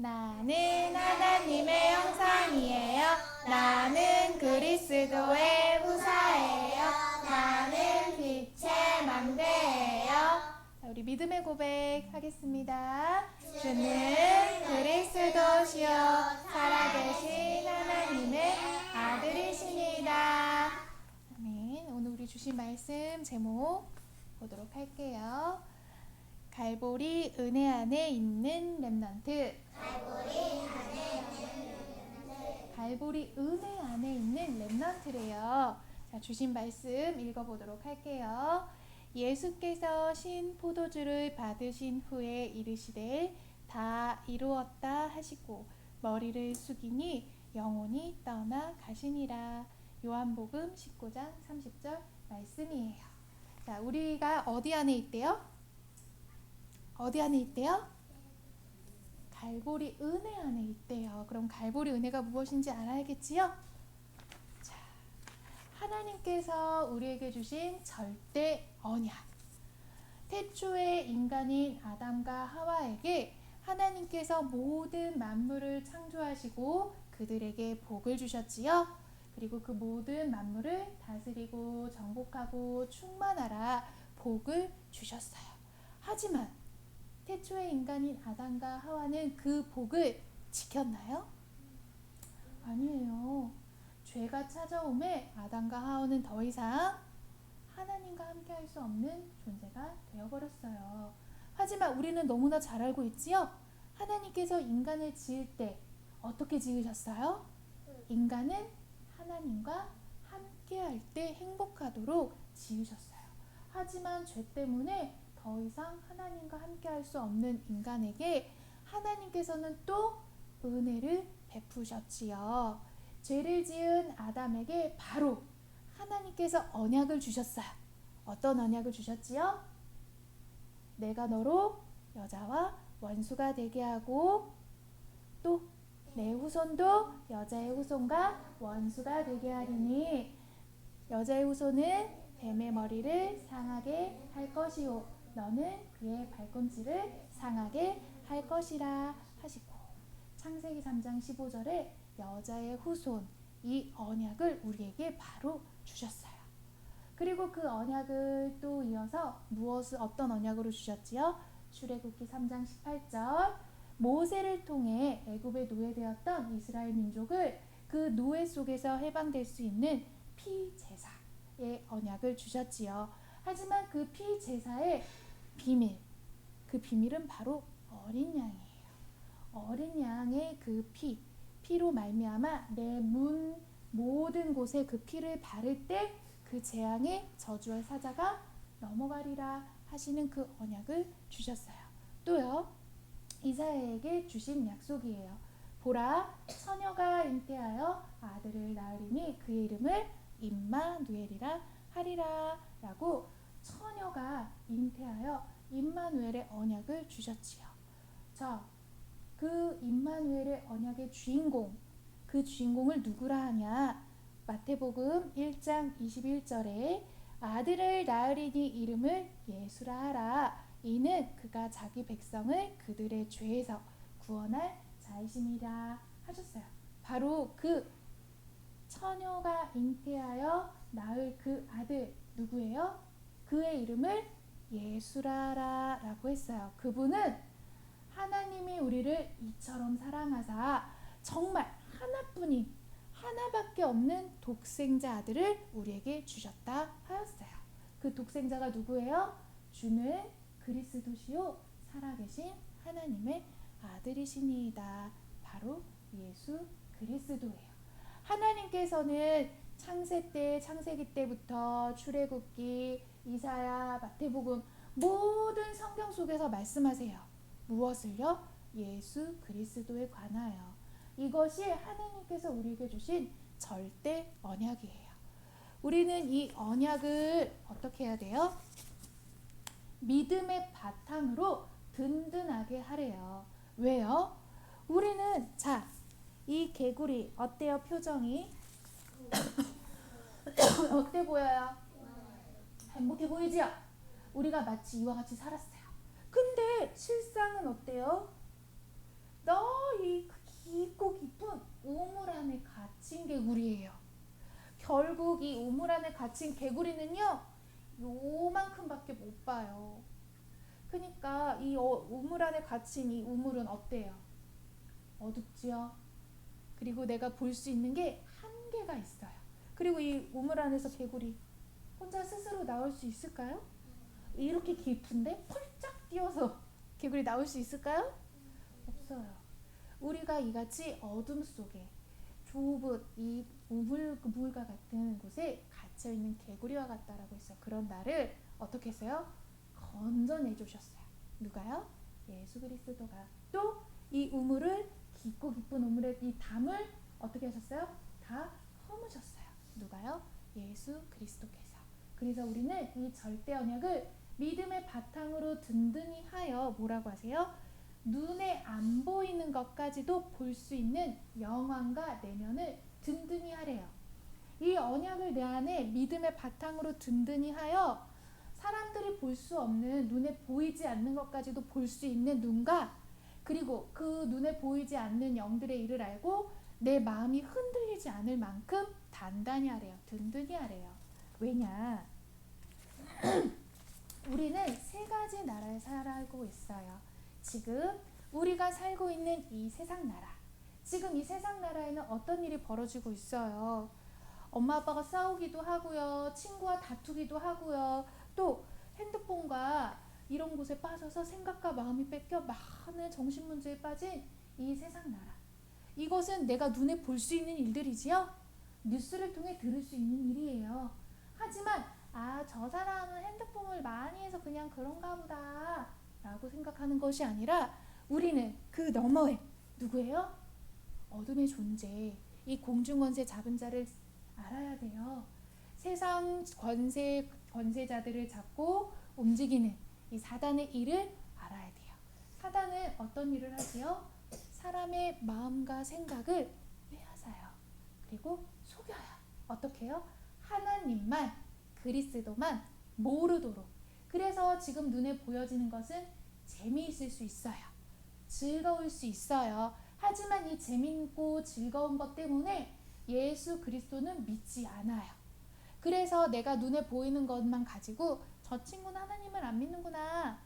나는 하나님의 형상이에요. 나는 그리스도의 후사예요. 나는 빛의 망대예요. 자, 우리 믿음의 고백 하겠습니다. 주는 그리스도시요 살아계신 하나님의 아들이십니다. 아멘. 오늘 우리 주신 말씀 제목 보도록 할게요. 갈보리 은혜 안에 있는 렘넌트. 갈보리 은혜 안에 있는 렘넌트래요. 자, 주신 말씀 읽어보도록 할게요. 예수께서 신 포도주를 받으신 후에 이르시되 다 이루었다 하시고 머리를 숙이니 영혼이 떠나 가시니라. 요한복음 19장 30절 말씀이에요. 자, 우리가 어디 안에 있대요? 어디 안에 있대요? 갈보리 은혜 안에 있대요. 그럼 갈보리 은혜가 무엇인지 알아야겠지요? 자, 하나님께서 우리에게 주신 절대 언약. 태초의 인간인 아담과 하와에게 하나님께서 모든 만물을 창조하시고 그들에게 복을 주셨지요. 그리고 그 모든 만물을 다스리고 정복하고 충만하라 복을 주셨어요. 하지만 태초의 인간인 아담과 하와는 그 복을 지켰나요? 아니에요. 죄가 찾아오매 아담과 하와는 더 이상 하나님과 함께 할 수 없는 존재가 되어버렸어요. 하지만 우리는 너무나 잘 알고 있지요? 하나님께서 인간을 지을 때 어떻게 지으셨어요? 인간은 하나님과 함께 할 때 행복하도록 지으셨어요. 하지만 죄 때문에 더 이상 하나님과 함께 할 수 없는 인간에게 하나님께서는 또 은혜를 베푸셨지요. 죄를 지은 아담에게 바로 하나님께서 언약을 주셨어요. 어떤 언약을 주셨지요? 내가 너로 여자와 원수가 되게 하고 또 내 후손도 여자의 후손과 원수가 되게 하리니 여자의 후손은 뱀의 머리를 상하게 할 것이요 너는 그의 발꿈치를 상하게 할 것이라 하시고 창세기 3장 15절에 여자의 후손 이 언약을 우리에게 바로 주셨어요. 그리고 그 언약을 또 이어서 어떤 언약으로 주셨지요? 출애굽기 3장 18절 모세를 통해 애굽에 노예되었던 이스라엘 민족을 그 노예 속에서 해방될 수 있는 피제사의 언약을 주셨지요. 하지만 그 피제사의 비밀, 그 비밀은 바로 어린 양이에요. 어린 양의 그 피로 말미암아 내 문 모든 곳에 그 피를 바를 때 그 재앙의 저주의 사자가 넘어가리라 하시는 그 언약을 주셨어요. 또요, 이사야에게 주신 약속이에요. 보라, 처녀가 잉태하여 아들을 낳으리니 그의 이름을 임마누엘이라 하리라 라고 처녀가 잉태하여 임마누엘의 언약을 주셨지요. 자, 그 임마누엘의 언약의 주인공, 그 주인공을 누구라 하냐? 마태복음 1장 21절에 아들을 낳으리니 이름을 예수라 하라. 이는 그가 자기 백성을 그들의 죄에서 구원할 자이심이라 하셨어요. 바로 그 처녀가 잉태하여 낳을 그 아들 누구예요? 그의 이름을 예수라라 라고 했어요. 그분은 하나님이 우리를 이처럼 사랑하사 정말 하나뿐인 하나밖에 없는 독생자 아들을 우리에게 주셨다 하였어요. 그 독생자가 누구예요? 주는 그리스도시요 살아계신 하나님의 아들이시니이다. 바로 예수 그리스도예요. 하나님께서는 창세기 때부터 출애굽기, 이사야, 마태복음 모든 성경 속에서 말씀하세요. 무엇을요? 예수 그리스도에 관하여. 이것이 하나님께서 우리에게 주신 절대 언약이에요. 우리는 이 언약을 어떻게 해야 돼요? 믿음의 바탕으로 든든하게 하래요. 왜요? 우리는 이 개구리 어때요? 표정이 어때 보여요? 행복해 보이지요? 우리가 마치 이와 같이 살았어요. 근데 실상은 어때요? 너 갇힌 개구리예요. 결국 이 우물 안에 갇힌 개구리는요, 요만큼밖에 못 봐요. 그러니까 이 우물 안에 갇힌 이 우물은 어때요? 어둡지요? 그리고 내가 볼 수 있는 게 한계가 있어요. 그리고 이 우물 안에서 개구리 혼자 스스로 나올 수 있을까요? 이렇게 깊은데 펄쩍 뛰어서 개구리 나올 수 있을까요? 없어요. 우리가 이같이 어둠 속에 좁은 이 우물과 같은 곳에 갇혀있는 개구리와 같다라고 했어요. 그런 나를 어떻게 했어요? 건져내 주셨어요. 누가요? 예수 그리스도가. 또 이 우물을, 깊고 깊은 우물의 이 담을 어떻게 하셨어요? 다 허무셨어요. 누가요? 예수 그리스도께서. 그래서 우리는 이 절대 언약을 믿음의 바탕으로 든든히 하여 뭐라고 하세요? 눈에 안 보이는 것까지도 볼 수 있는 영안과 내면을 든든히 하래요. 이 언약을 내 안에 믿음의 바탕으로 든든히 하여 사람들이 볼 수 없는, 눈에 보이지 않는 것까지도 볼 수 있는 눈과, 그리고 그 눈에 보이지 않는 영들의 일을 알고 내 마음이 흔들리지 않을 만큼 단단히 하래요. 든든히 하래요. 왜냐? 우리는 세 가지 나라에 살고 있어요. 지금 우리가 살고 있는 이 세상 나라, 지금 이 세상 나라에는 어떤 일이 벌어지고 있어요? 엄마 아빠가 싸우기도 하고요, 친구와 다투기도 하고요, 또 핸드폰과 이런 곳에 빠져서 생각과 마음이 뺏겨 많은 정신문제에 빠진 이 세상 나라, 이것은 내가 눈에 볼 수 있는 일들이지요. 뉴스를 통해 들을 수 있는 일이에요. 하지만 저 사람은 핸드폰을 많이 해서 그냥 그런가 보다 라고 생각하는 것이 아니라, 우리는 그 너머에 누구예요? 어둠의 존재, 이 공중권세 잡은 자를 알아야 돼요. 세상 권세자들을 잡고 움직이는 이 사단의 일을 알아야 돼요. 사단은 어떤 일을 하지요? 사람의 마음과 생각을 빼앗아요. 그리고 속여요. 어떻게 해요? 하나님만, 그리스도만 모르도록. 그래서 지금 눈에 보여지는 것은 재미있을 수 있어요. 즐거울 수 있어요. 하지만 이 재미있고 즐거운 것 때문에 예수 그리스도는 믿지 않아요. 그래서 내가 눈에 보이는 것만 가지고 저 친구는 하나님을 안 믿는구나,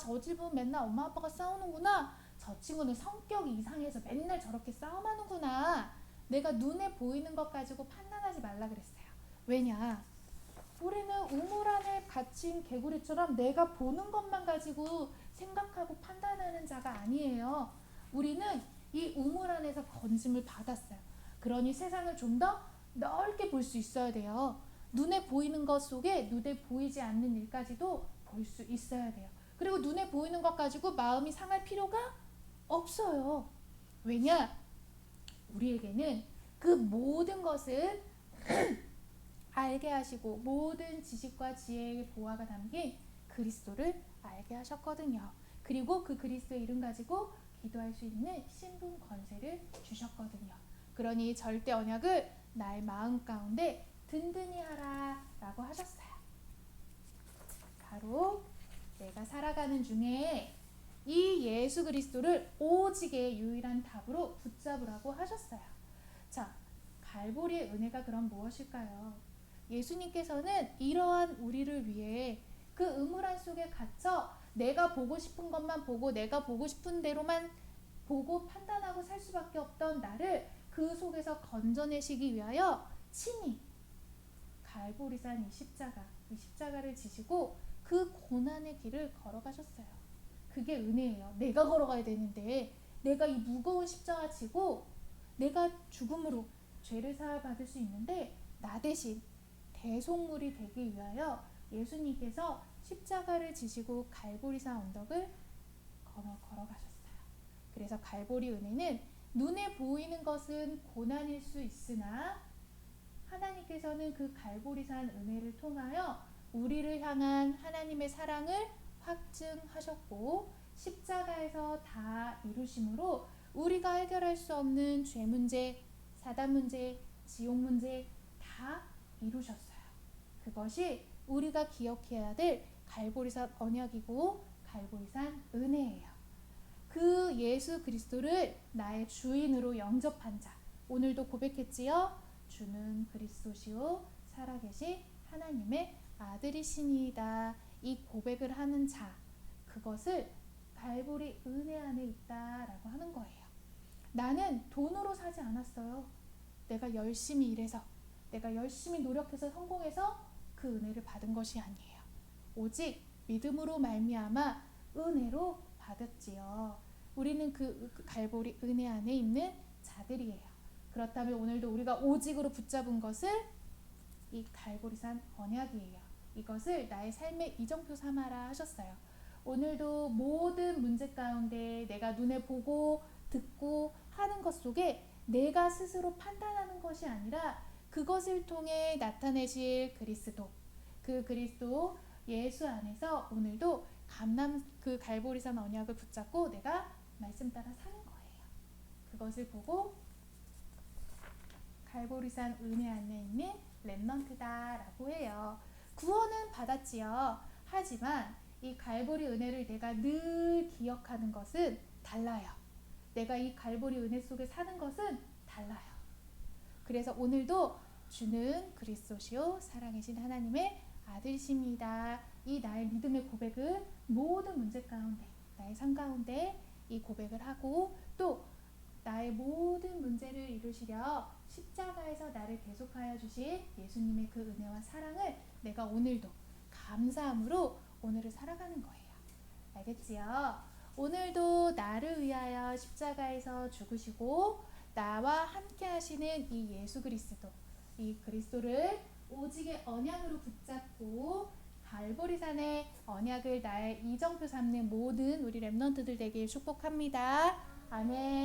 저 집은 맨날 엄마 아빠가 싸우는구나, 저 친구는 성격이 이상해서 맨날 저렇게 싸움하는구나, 내가 눈에 보이는 것 가지고 판단하지 말라 그랬어요. 왜냐? 우리는 우물 안에 갇힌 개구리처럼 내가 보는 것만 가지고 생각하고 판단하는 자가 아니에요. 우리는 이 우물 안에서 건짐을 받았어요. 그러니 세상을 좀 더 넓게 볼 수 있어야 돼요. 눈에 보이는 것 속에 눈에 보이지 않는 일까지도 볼 수 있어야 돼요. 그리고 눈에 보이는 것 가지고 마음이 상할 필요가 없어요. 왜냐? 우리에게는 그 모든 것을 알게 하시고 모든 지식과 지혜의 보화가 담긴 그리스도를 알게 하셨거든요. 그리고 그 그리스도의 이름 가지고 기도할 수 있는 신분 권세를 주셨거든요. 그러니 절대 언약을 나의 마음 가운데 든든히 하라 라고 하셨어요. 바로 내가 살아가는 중에 이 예수 그리스도를 오직의 유일한 답으로 붙잡으라고 하셨어요. 자, 갈보리의 은혜가 그럼 무엇일까요? 예수님께서는 이러한 우리를 위해 그 음울한 속에 갇혀 내가 보고 싶은 것만 보고 내가 보고 싶은 대로만 보고 판단하고 살 수밖에 없던 나를 그 속에서 건져내시기 위하여 친히 갈보리산 이 십자가를 지시고 그 고난의 길을 걸어가셨어요. 그게 은혜예요. 내가 걸어가야 되는데 내가 이 무거운 십자가 지고 내가 죽음으로 죄를 사하받을 수 있는데, 나 대신 대속물이 되기 위하여 예수님께서 십자가를 지시고 갈보리산 언덕을 걸어가셨어요. 그래서 갈보리 은혜는 눈에 보이는 것은 고난일 수 있으나 하나님께서는 그 갈보리산 은혜를 통하여 우리를 향한 하나님의 사랑을 확증하셨고, 십자가에서 다 이루심으로 우리가 해결할 수 없는 죄 문제, 사단 문제, 지옥 문제 다 이루셨어요. 그것이 우리가 기억해야 될 갈보리산 언약이고 갈보리산 은혜예요. 그 예수 그리스도를 나의 주인으로 영접한 자, 오늘도 고백했지요. 주는 그리스도시요 살아계신 하나님의 아들이시니이다. 이 고백을 하는 자, 그것을 갈보리 은혜 안에 있다라고 하는 거예요. 나는 돈으로 사지 않았어요. 내가 열심히 일해서, 내가 열심히 노력해서 성공해서 그 은혜를 받은 것이 아니에요. 오직 믿음으로 말미암아 은혜로 받았지요. 우리는 그 갈보리 은혜 안에 있는 자들이에요. 그렇다면 오늘도 우리가 오직으로 붙잡은 것은 이 갈보리산 언약이에요. 이것을 나의 삶의 이정표 삼아라 하셨어요. 오늘도 모든 문제 가운데 내가 눈에 보고 듣고 하는 것 속에 내가 스스로 판단하는 것이 아니라 그것을 통해 나타내실 그리스도, 그 그리스도 예수 안에서 오늘도 그 갈보리산 언약을 붙잡고 내가 말씀 따라 사는 거예요. 그것을 보고 갈보리산 은혜 안에 있는 렘넌트다라고 해요. 구원은 받았지요. 하지만 이 갈보리 은혜를 내가 늘 기억하는 것은 달라요. 내가 이 갈보리 은혜 속에 사는 것은 달라요. 그래서 오늘도 주는 그리스도시요 살아계신 하나님의 아들이십니다. 이 나의 믿음의 고백을 모든 문제 가운데, 나의 삶 가운데 이 고백을 하고 또 나의 모든 문제를 이루시려 십자가에서 나를 대속하여 주신 예수님의 그 은혜와 사랑을 내가 오늘도 감사함으로 오늘을 살아가는 거예요. 알겠지요? 오늘도 나를 위하여 십자가에서 죽으시고 나와 함께 하시는 이 예수 그리스도, 이 그리스도를 오직의 언약으로 붙잡고 갈보리산의 언약을 나의 이정표 삼는 모든 우리 렘넌트들 되길 축복합니다. 아멘.